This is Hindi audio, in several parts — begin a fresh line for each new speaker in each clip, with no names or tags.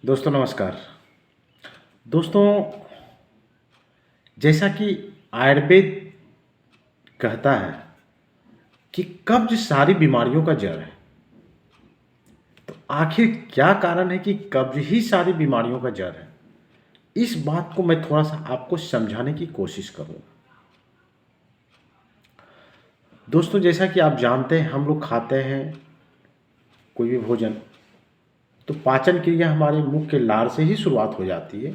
दोस्तों नमस्कार। दोस्तों, जैसा कि आयुर्वेद कहता है कि कब्ज सारी बीमारियों का जड़ है। तो आखिर क्या कारण है कि कब्ज ही सारी बीमारियों का जड़ है? इस बात को मैं थोड़ा सा आपको समझाने की कोशिश करूँगा। दोस्तों, जैसा कि आप जानते हैं, हम लोग खाते हैं कोई भी भोजन, तो पाचन क्रिया हमारे मुख के लार से ही शुरुआत हो जाती है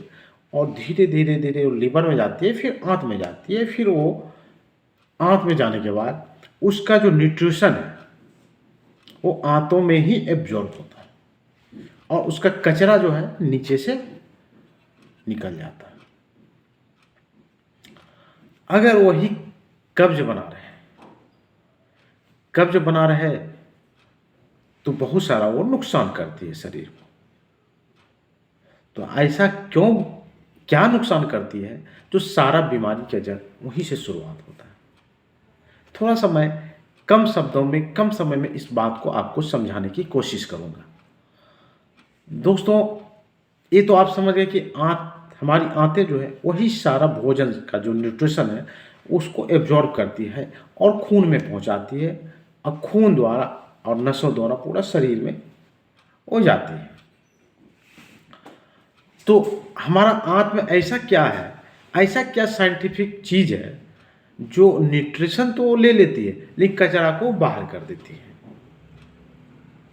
और धीरे धीरे धीरे वो लीवर में जाती है, फिर आंत में जाती है, फिर वो आंत में जाने के बाद उसका जो न्यूट्रिशन है वो आंतों में ही एब्जॉर्ब होता है और उसका कचरा जो है नीचे से निकल जाता है। अगर वही कब्ज बना रहे कब्ज बना रहे तो बहुत सारा वो नुकसान करती है शरीर को। तो ऐसा क्यों, क्या नुकसान करती है? जो सारा बीमारी का जड़ वहीं से शुरुआत होता है। थोड़ा सा मैं कम शब्दों में कम समय में इस बात को आपको समझाने की कोशिश करूंगा। दोस्तों, ये तो आप समझ गए कि हमारी आंतें जो है वही सारा भोजन का जो न्यूट्रिशन है उसको एब्जॉर्ब करती है और खून में पहुंचाती है और खून द्वारा और नसों द्वारा पूरा शरीर में हो जाती है। तो हमारा आंत में ऐसा क्या है, ऐसा क्या साइंटिफिक चीज़ है जो न्यूट्रिशन तो ले लेती है लेकिन कचरा को बाहर कर देती है?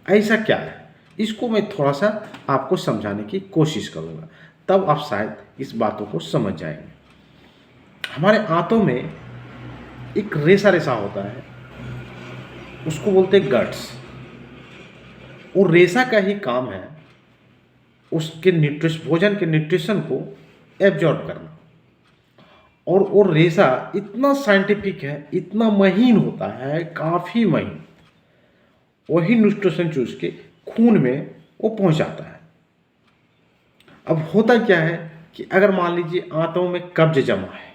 ऐसा क्या है, इसको मैं थोड़ा सा आपको समझाने की कोशिश करूँगा, तब आप शायद इस बातों को समझ जाएंगे। हमारे आंतों में एक रेशा रेशा होता है, उसको बोलते हैं गट्स। और रेशा का ही काम है उसके भोजन के न्यूट्रिशन को एब्जॉर्ब करना। और वो रेशा इतना साइंटिफिक है, इतना महीन होता है, काफ़ी महीन। वही न्यूट्रिशन चूस के खून में वो पहुंचाता है। अब होता क्या है कि अगर मान लीजिए आंतों में कब्ज जमा है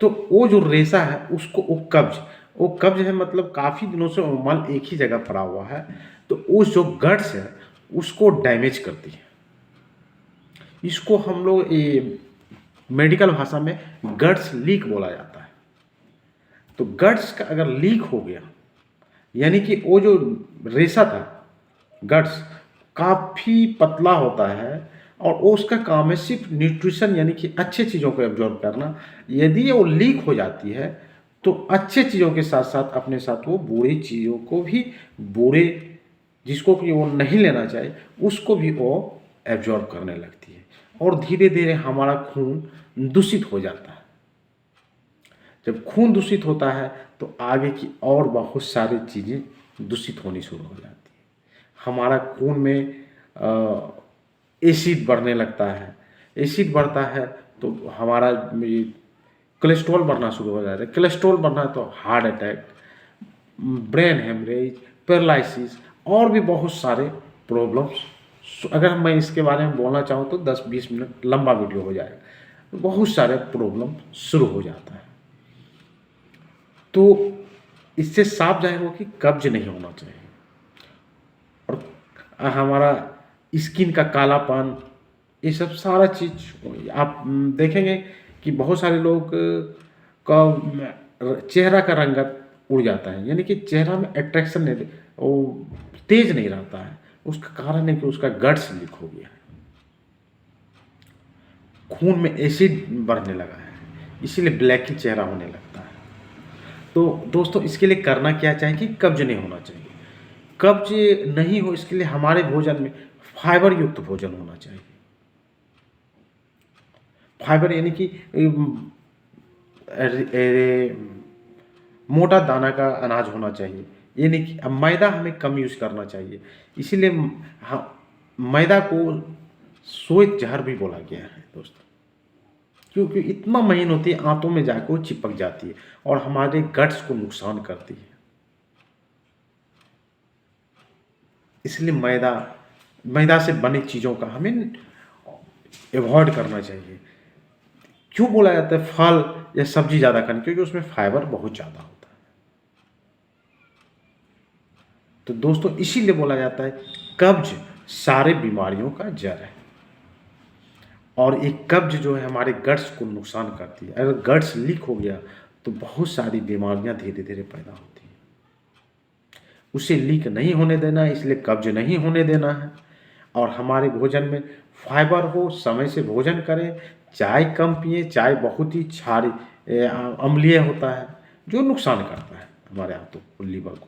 तो वो जो रेशा है उसको वो कब्ज है, मतलब काफ़ी दिनों से वो माल एक ही जगह पड़ा हुआ है, तो उस जो गट्स है उसको डैमेज करती है। इसको हम लोग ये मेडिकल भाषा में गट्स लीक बोला जाता है। तो गट्स का अगर लीक हो गया, यानी कि वो जो रेशा था गट्स काफ़ी पतला होता है और वो उसका काम है सिर्फ न्यूट्रिशन यानी कि अच्छे चीज़ों को एब्जॉर्ब करना। यदि वो लीक हो जाती है तो अच्छे चीज़ों के साथ साथ अपने साथ वो बुरी चीज़ों को भी, बुरे जिसको कि वो नहीं लेना चाहिए उसको भी वो एब्जॉर्ब करने लगती है और धीरे धीरे हमारा खून दूषित हो जाता है। जब खून दूषित होता है तो आगे की और बहुत सारी चीज़ें दूषित होनी शुरू हो जाती है। हमारा खून में एसिड बढ़ने लगता है। एसिड बढ़ता है तो हमारा कोलेस्ट्रॉल बढ़ना शुरू हो जाता है। कोलेस्ट्रॉल बढ़ना है तो heart attack, brain haemorrhage, paralysis और भी बहुत सारे प्रॉब्लम्स। अगर मैं इसके बारे में बोलना चाहूँ तो 10-20 मिनट लंबा वीडियो हो जाएगा। बहुत सारे प्रॉब्लम शुरू हो जाता है। तो इससे साफ जाहिर हो कि कब्ज नहीं होना चाहिए। और हमारा स्किन का कालापन, ये सब सारा चीज़ आप देखेंगे कि बहुत सारे लोग का चेहरा का रंगत उड़ जाता है, यानी कि चेहरा में अट्रैक्शन नहीं, वो तेज नहीं रहता है। उसका कारण है कि उसका गट्स लीक हो गया है, खून में एसिड बढ़ने लगा है, इसीलिए ब्लैक ही चेहरा होने लगता है। तो दोस्तों, इसके लिए करना क्या चाहिए कि कब्ज नहीं होना चाहिए। कब्ज नहीं हो इसके लिए हमारे भोजन में फाइबर युक्त भोजन होना चाहिए। फाइबर यानी कि मोटा दाना का अनाज होना चाहिए, यानी कि अब मैदा हमें कम यूज़ करना चाहिए। इसीलिए मैदा को श्वेत जहर भी बोला गया है दोस्तों, क्योंकि इतना महीन होती है, आंतों में जाकर वो चिपक जाती है और हमारे गट्स को नुकसान करती है। इसलिए मैदा से बनी चीज़ों का हमें अवॉइड करना चाहिए। क्यों बोला जाता है फल या सब्जी ज़्यादा खानी? क्योंकि उसमें फाइबर बहुत ज़्यादा होता है। तो दोस्तों, इसीलिए बोला जाता है कब्ज सारे बीमारियों का जड़ है। और एक कब्ज जो है हमारे गट्स को नुकसान करती है। अगर गट्स लीक हो गया तो बहुत सारी बीमारियां धीरे धीरे पैदा होती हैं। उसे लीक नहीं होने देना है, इसलिए कब्ज नहीं होने देना है। और हमारे भोजन में फाइबर हो, समय से भोजन करें, चाय कम पिए। चाय बहुत ही क्षारी अम्लीय होता है जो नुकसान करता है हमारे हाथों को, लीवर को।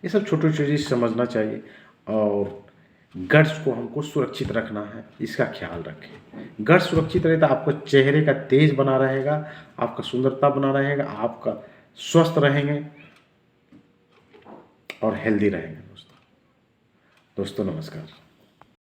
ये सब छोटे छोटे चीज़ समझना चाहिए। और गट्स को हमको सुरक्षित रखना है, इसका ख्याल रखें। गट्स सुरक्षित रहे तो आपका चेहरे का तेज बना रहेगा, आपका सुंदरता बना रहेगा, आपका स्वस्थ रहेंगे और हेल्दी रहेंगे। दोस्तों नमस्कार।